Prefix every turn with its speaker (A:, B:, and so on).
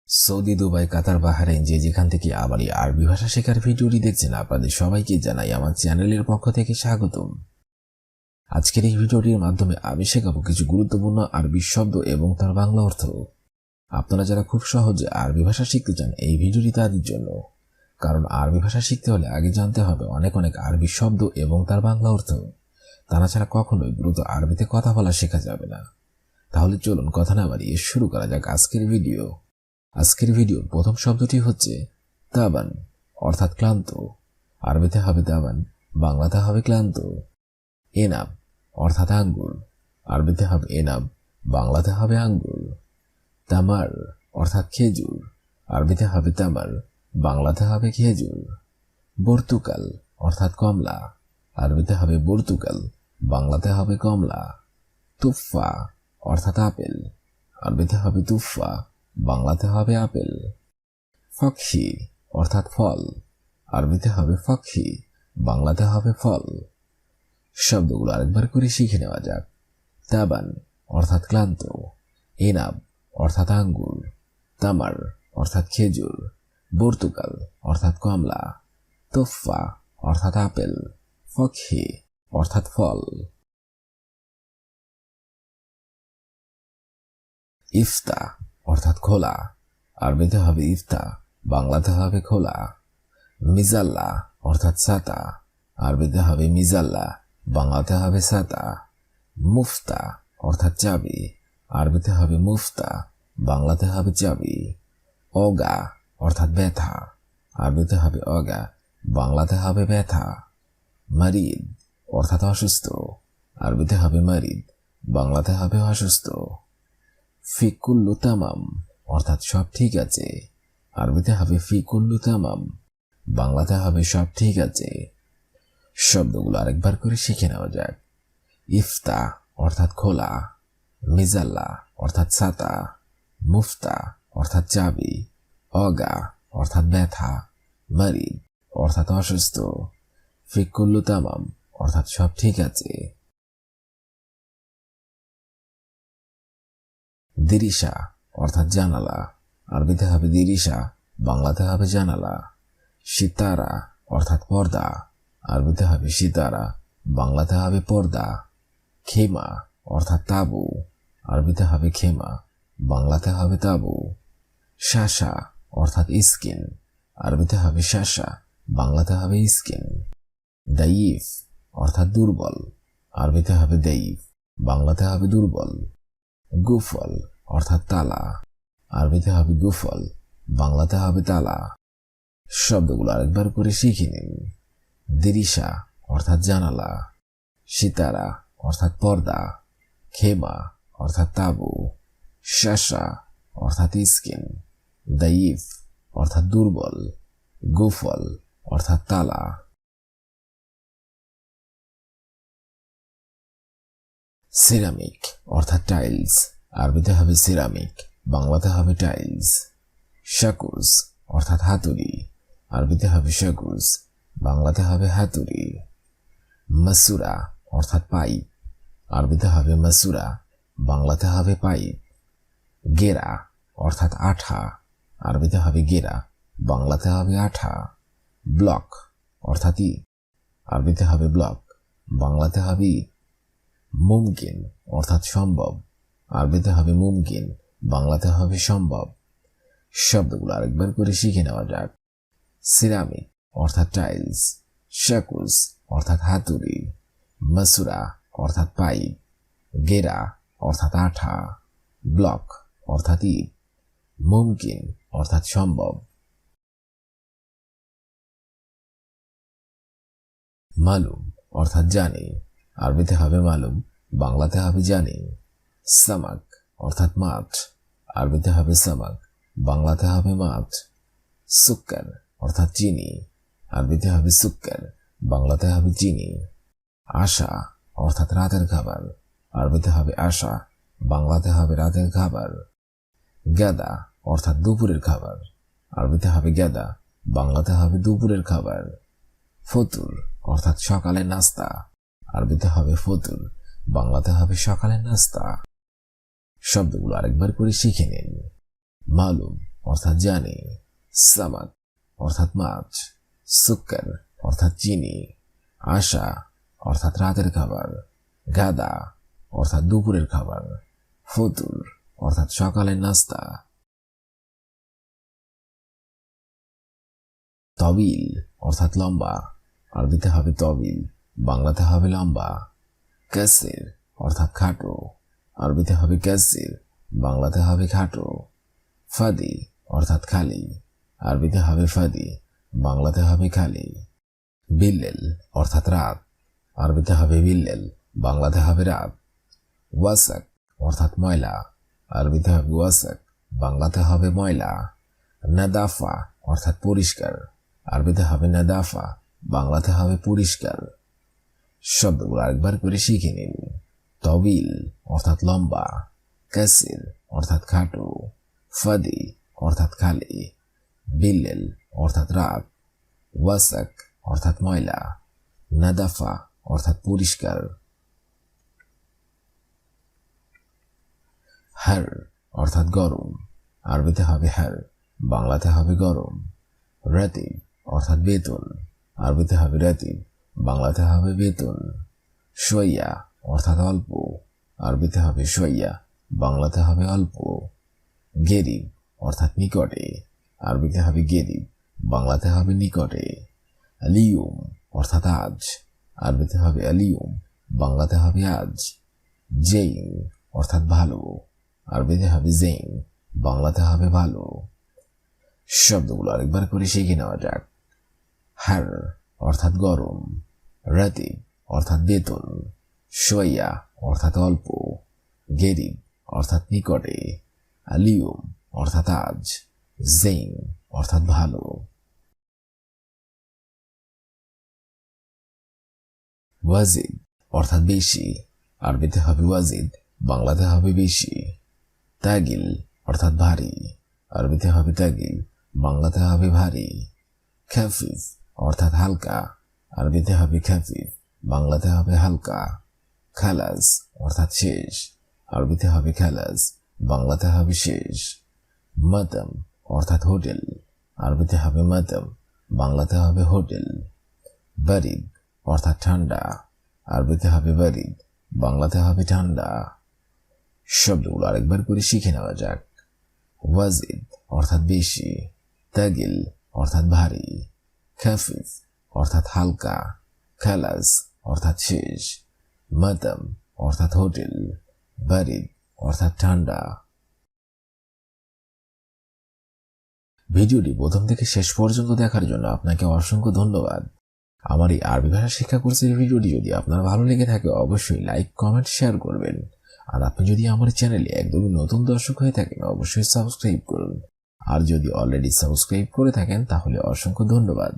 A: Saudi, Dubai, কাতার, Bahrain যে যেখান থেকে আবার এই আরবি ভাষা শেখার ভিডিওটি দেখছেন আপনাদের সবাইকে জানাই আমার চ্যানেলের পক্ষ থেকে স্বাগতম। আজকের এই ভিডিওটির মাধ্যমে আমি শেখাবো কিছু গুরুত্বপূর্ণ আরবি শব্দ এবং তার বাংলা অর্থ। আপনারা যারা খুব সহজে আরবি ভাষা শিখতে চান এই ভিডিওটি তাদের জন্য, কারণ আরবি ভাষা শিখতে হলে আগে জানতে হবে অনেক আরবি শব্দ এবং তার বাংলা অর্থ। তারা ছাড়া কখনোই দ্রুত আরবিতে কথা বলা শেখা যাবে না। তাহলে চলুন কথা না বাড়িয়ে শুরু করা যাক আজকের ভিডিও। আজকের ভিডিওর প্রথম শব্দটি হচ্ছে তাবান, অর্থাৎ ক্লান্ত। আরবিতে হবে তাবান, বাংলাতে হবে ক্লান্ত। এনাব, অর্থাৎ আঙ্গুর। আরবিতে হবে এনাব, বাংলাতে হবে আঙ্গুর। তামার, অর্থাৎ খেজুর। আরবিতে হবে তামার, বাংলাতে হবে খেজুর। বর্তুকাল, অর্থাৎ কমলা। আরবিতে হবে বর্তুকাল, বাংলাতে হবে কমলা। তুফা, অর্থাৎ আপেল। আরবিতে হবে তুফা, বাংলাতে হবে আপেল। ফকহি, অর্থাৎ ফল। আরবিতে হবে ফকহি, বাংলাতে হবে ফল। শব্দগুলো আরেকবার করে শিখে নেওয়া যাক। তাবান, অর্থাৎ ক্লান্ত। এনাব, অর্থাৎ আঙ্গুর। তামার, অর্থাৎ খেজুর। বর্তুকাল, অর্থাৎ কমলা। তোফা, অর্থাৎ আপেল। ফকহি, অর্থাৎ ফল। ইফতা, অর্থাৎ খোলা। আরবিতে হবে ইফতা, বাংলাতে হবে খোলা। মিজাল্লা, অর্থাৎ ছাতা। আরবিতে হবে মিজাল্লা, বাংলাতে হবে ছাতা। মুফতা, অর্থাৎ চাবি। আরবিতে হবে মুফতা, বাংলাতে হবে চাবি। অগা, অর্থাৎ ব্যথা। আরবিতে হবে অগা, বাংলাতে হবে ব্যথা। মারিদ, অর্থাৎ অসুস্থ। আরবিতে হবে মারিদ, বাংলাতে হবে অসুস্থ। ফি কুল্লু তামাম, অর্থাৎ সব ঠিক আছে। আরবিতে হবে ফি কুল্লু তামাম, বাংলাতে হবে সব ঠিক আছে। শব্দগুলো আরেকবার করে শিখে নেওয়া যাক। ইফতা, অর্থাৎ খোলা। মিজাল্লা, অর্থাৎ ছাতা। মুফতা, অর্থাৎ চাবি। অগা, অর্থাৎ ব্যথা। মারিদ, অর্থাৎ অসুস্থ। ফি কুল্লু তামাম, অর্থাৎ সব ঠিক আছে। দিরিশা, অর্থাৎ জানালা। আরবিতে হবে দিরিশা, বাংলাতে হবে জানালা। সিতারা, অর্থাৎ পর্দা। আরবিতে হবে সিতারা, বাংলাতে হবে পর্দা। খেমা, অর্থাৎ তাবু। আরবিতে হবে খেমা, বাংলাতে হবে তাবু। শাসা, অর্থাৎ স্কিন। আরবিতে হবে শাসা, বাংলাতে হবে স্কিন। দাইফ, অর্থাৎ দুর্বল। আরবিতে হবে দাইফ, বাংলাতে হবে দুর্বল। গুফল, অর্থাৎ তালা। আরবিতে হবে গুফল, বাংলাতে হবে তালা। শব্দগুলো আরেকবার করে শিখে নিন। দিরিশা, অর্থাৎ জানালা। সিতারা, অর্থাৎ পর্দা। খেমা, অর্থাৎ তাবু। শাসা, অর্থাৎ স্কিন। দাইফ, অর্থাৎ দুর্বল। গুফল, অর্থাৎ তালা। সিরামিক, অর্থাৎ টাইলস। আরবিতে হবে সিরামিক, বাংলাতে হবে টাইলস। শাকুজ, অর্থাৎ হাতুড়ি। আরবিতে হবে শাকুজ, বাংলাতে হবে হাতুড়ি। মাসুরা, অর্থাৎ পাইপ। আরবিতে হবে মাসুরা, বাংলাতে হবে পাইপ। গেরা, অর্থাৎ আঠা। আরবিতে হবে গেরা, বাংলাতে হবে আঠা। ব্লক, অর্থাৎ ইট। আরবিতে হবে ব্লক, বাংলাতে হবে ইট। মুমকিন, অর্থাৎ সম্ভব। আরবিতে হবে মুমকিন, বাংলাতে হবে সম্ভব। শব্দগুলো আরেকবার করে শিখে নেওয়া যাক। সিরামিক, অর্থাৎ টাইলস। শাকুজ, অর্থাৎ হাতুড়ি। মাসুরা, অর্থাৎ পাইপ। গেরা, অর্থাৎ আঠা। ব্লক, অর্থাৎ ইট। মুমকিন, অর্থাৎ সম্ভব। মালুম, অর্থাৎ জানি। আরবিতে হবে মালুম, বাংলাতে হবে জানি। সামাক, অর্থাৎ মাছ। আরবিতে হবে সামাক, বাংলাতে হবে মাছ। সুক্কার, অর্থাৎ চিনি। আরবিতে হবে সুক্কার, বাংলাতে হবে চিনি। আশা, অর্থাৎ রাতের খাবার। আরবিতে হবে আশা, বাংলাতে হবে রাতের খাবার। গাদা, অর্থাৎ দুপুরের খাবার। আরবিতে হবে গাদা, বাংলাতে হবে দুপুরের খাবার। ফতুর, অর্থাৎ সকালের নাস্তা। আরবিতে হবে ফতুর, বাংলাতে হবে সকালের নাস্তা। শব্দগুলো আরেকবার করে শিখে নিন। মালুম, অর্থাৎ জানি, সামাক অর্থাৎ মাছ, সুক্কার অর্থাৎ চিনি, আশা অর্থাৎ রাতের খাবার, গাদা অর্থাৎ দুপুরের খাবার, ফতুর অর্থাৎ সকালের নাস্তা। তবিল অর্থাৎ লম্বা, আরবিতে হবে তবিল, বাংলাতে হবে লম্বা। কাসির অর্থাৎ খাটো, আরবিতে হবে কাসির, বাংলাতে হবে খাটো। ফাদি অর্থাৎ খালি, আরবিতে হবে ফাদি, বাংলাতে হবে খালি। বিল্লেল অর্থাৎ রাত, আরবিতে হবে বিল্লেল, বাংলাতে হবে রাত। ওয়াসাক অর্থাৎ ময়লা, আরবিতে হবে ওয়াসাক, বাংলাতে হবে ময়লা। নাদাফা অর্থাৎ পরিষ্কার, আরবিতে হবে নাদাফা, বাংলাতে হবে পরিষ্কার। শব্দগুলো আরেকবার করে শিখে নিন। তবিল অর্থাৎ লম্বা, কাসির অর্থাৎ খাটো, ফাদি অর্থাৎ খালি, বিল্লেল অর্থাৎ রাত, ওয়াসাক অর্থাৎ ময়লা, নাদাফা অর্থাৎ পরিষ্কার। হার অর্থাৎ গরম, আরবিতে হবে হার, বাংলাতে হবে গরম। রাতিব অর্থাৎ বেতন, আরবিতে হবে রাতিব, বাংলাতে হবে বেতন। শোয়া অর্থাৎ অল্প, আরবিতে হবে শোয়া, বাংলাতে হবে অল্প। গেরিব অর্থাৎ নিকটে, আরবিতে হবে গেরিব, বাংলাতে হবে নিকটে। আলিয়ুম অর্থাৎ আজ, আরবিতে হবে আলিয়ুম, বাংলাতে হবে আজ। জেইন অর্থাৎ ভালো, আরবিতে হবে জেইন, বাংলাতে হবে ভালো। শব্দগুলো আরেকবার করে শিখে নেওয়া যাক। হার অর্থাৎ গরম, রাতিব অর্থাৎ বেতন, শোয়া অর্থাৎ অল্প, গেরিব অর্থাৎ নিকটে, আলিয়ুম অর্থাৎ আজ, জেইন অর্থাৎ ভালো। ওয়াজিদ অর্থাৎ বেশি, আরবিতে হবে ওয়াজিদ, বাংলাতে হবে বেশি। তাগিল অর্থাৎ ভারী, আরবিতে হবে তাগিল, বাংলাতে হবে ভারী। খাফিফ অর্থাৎ হালকা, আরবিতে হবে খাফিফ, বাংলাতে হবে হালকা। খালাস অর্থাৎ শেষ, আরবিতে হবে খালাস, বাংলাতে হবে শেষ। মাতাম অর্থাৎ হোটেল, আরবিতে হবে মাতাম, বাংলাতে হবে হোটেল। বারিদ অর্থাৎ ঠান্ডা, আরবিতে হবে বারিদ, বাংলাতে হবে ঠান্ডা। শব্দগুলো আরেকবার করে শিখে নেওয়া যাক। ওয়াজিদ অর্থাৎ বেশি, তাগিল অর্থাৎ ভারী, খাফিফ অর্থাৎ হালকা, খালাস অর্থাৎ শেষ, মাতাম অর্থাৎ হোটেল, বারিদ অর্থাৎ ঠান্ডা। ভিডিওটি প্রথম থেকে শেষ পর্যন্ত দেখার জন্য আপনাকে অসংখ্য ধন্যবাদ। আমার এই আরবি ভাষা শিক্ষা কোর্সের ভিডিওটি যদি আপনার ভালো লেগে থাকে অবশ্যই লাইক, কমেন্ট, শেয়ার করবেন। আর আপনি যদি আমার চ্যানেলে একদমই নতুন দর্শক হয়ে থাকেন অবশ্যই সাবস্ক্রাইব করুন। আর যদি অলরেডি সাবস্ক্রাইব করে থাকেন তাহলে অসংখ্য ধন্যবাদ।